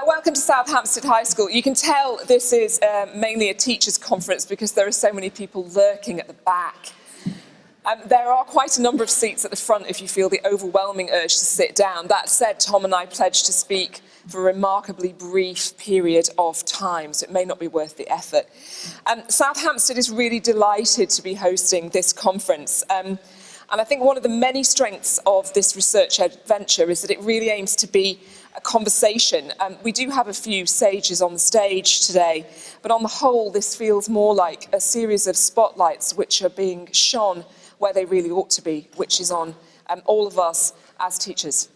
Welcome to South Hampstead High School. You can tell this is mainly a teachers' conference because there are so many people lurking at the back. There are quite a number of seats at the front if you feel the overwhelming urge to sit down. That said, Tom and I pledged to speak for a remarkably brief period of time, so it may not be worth the effort. South Hampstead is really delighted to be hosting this conference. And I think one of the many strengths of this research adventure is that it really aims to be a conversation. We do have a few sages on the stage today, but on the whole, this feels more like a series of spotlights which are being shone where they really ought to be, which is on all of us as teachers.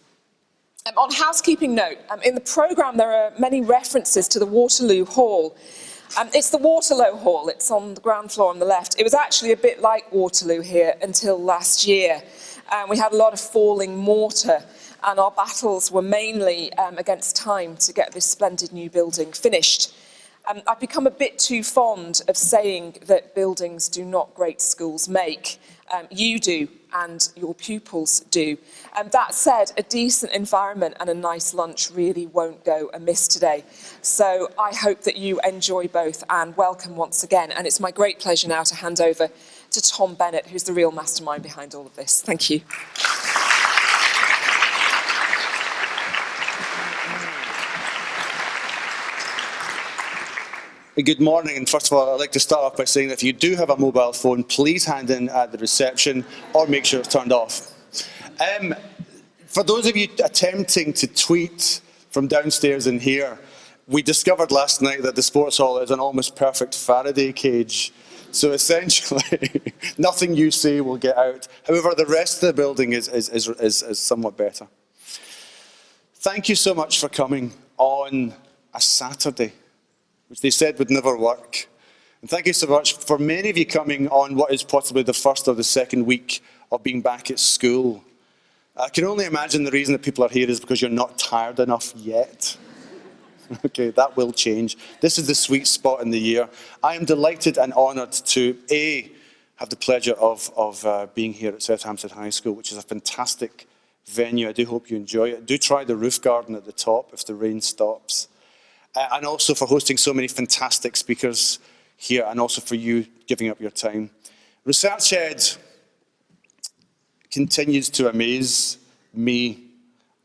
On housekeeping note, in the programme there are many references to the Waterloo Hall. It's the Waterloo Hall, it's on the ground floor on the left. It was actually a bit like Waterloo here until last year. We had a lot of falling mortar, and our battles were mainly against time to get this splendid new building finished. I've become a bit too fond of saying that buildings do not great schools make. You do, and your pupils do. That said, a decent environment and a nice lunch really won't go amiss today. So I hope that you enjoy both, and welcome once again. And it's my great pleasure now to hand over to Tom Bennett, who's the real mastermind behind all of this. Thank you. Good morning, and first of all, I'd like to start off by saying that if you do have a mobile phone, please hand in at the reception or make sure it's turned off. For those of you attempting to tweet from downstairs in here, we discovered last night that the sports hall is an almost perfect Faraday cage. So essentially, nothing you say will get out. However, the rest of the building is somewhat better. Thank you so much for coming on a Saturday, which they said would never work. And thank you so much for many of you coming on what is possibly the first or the second week of being back at school. I can only imagine the reason that people are here is because you're not tired enough yet. Okay, that will change. This is the sweet spot in the year. I am delighted and honoured to, have the pleasure of being here at South Hampstead High School, which is a fantastic venue. I do hope you enjoy it. Do try the roof garden at the top if the rain stops. And also for hosting so many fantastic speakers here, and also for you giving up your time. ResearchEd continues to amaze me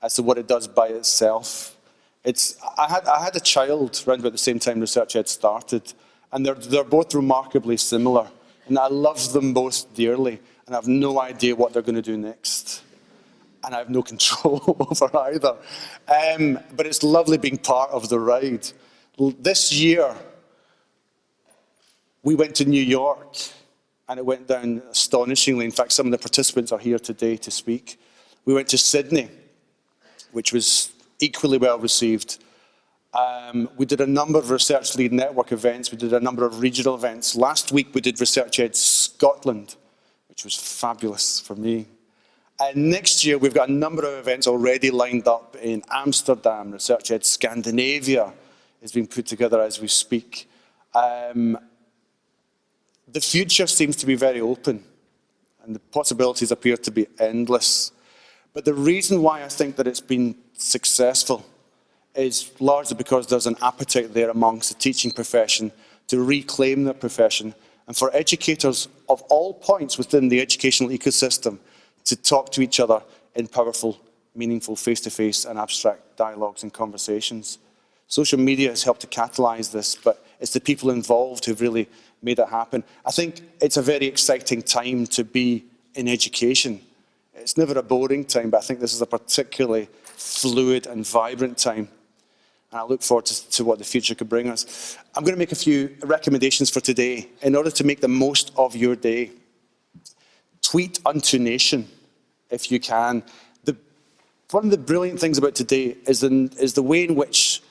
as to what it does by itself. I had a child around about the same time ResearchEd started, and they're both remarkably similar, and I love them both dearly, and I have no idea what they're going to do next. And I have no control over either. But it's lovely being part of the ride. This year, we went to New York, and it went down astonishingly. In fact, some of the participants are here today to speak. We went to Sydney, which was equally well received. We did a number of Research Lead Network events. We did a number of regional events. Last week, we did ResearchEd Scotland, which was fabulous for me. And next year, we've got a number of events already lined up in Amsterdam. ResearchEd Scandinavia is being put together as we speak. The future seems to be very open, and the possibilities appear to be endless. But the reason why I think that it's been successful is largely because there's an appetite there amongst the teaching profession to reclaim their profession, and for educators of all points within the educational ecosystem to talk to each other in powerful, meaningful, face-to-face and abstract dialogues and conversations. Social media has helped to catalyse this, but it's the people involved who've really made it happen. I think it's a very exciting time to be in education. It's never a boring time, but I think this is a particularly fluid and vibrant time. And I look forward to what the future could bring us. I'm going to make a few recommendations for today in order to make the most of your day. Tweet unto nation, if you can. One of the brilliant things about today is the way in which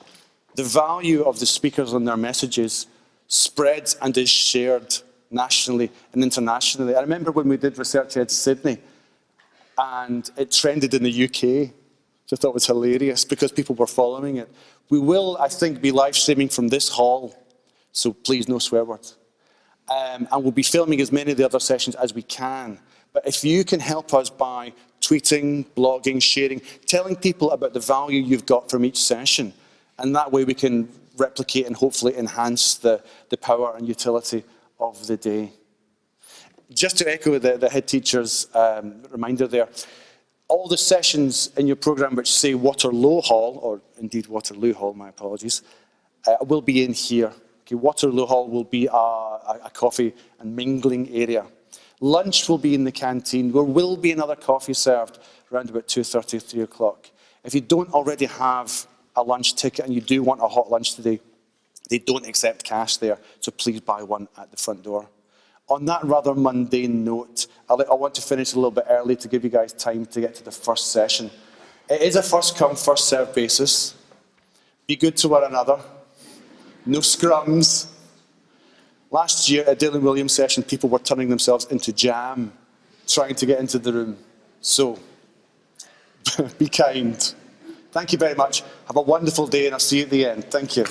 the value of the speakers and their messages spreads and is shared nationally and internationally. I remember when we did ResearchEd Sydney, and it trended in the UK, which I thought was hilarious because people were following it. We will, I think, be live streaming from this hall, so please no swear words. And we'll be filming as many of the other sessions as we can. But if you can help us by tweeting, blogging, sharing, telling people about the value you've got from each session, And that way we can replicate and hopefully enhance the power and utility of the day. Just to echo the head teacher's reminder there, all the sessions in your programme which say Waterloo Hall, or indeed Waterloo Hall, my apologies, will be in here. Okay, Waterloo Hall will be a coffee and mingling area. Lunch will be in the canteen. There will be another coffee served around about 2:30, 3 o'clock. If you don't already have a lunch ticket and you do want a hot lunch today, they don't accept cash there, so please buy one at the front door. On that rather mundane note, I want to finish a little bit early to give you guys time to get to the first session. It is a first come, first served basis. Be good to one another. No scrums. Last year at Dylan Williams' session, people were turning themselves into jam, trying to get into the room. So, be kind. Thank you very much. Have a wonderful day, and I'll see you at the end. Thank you.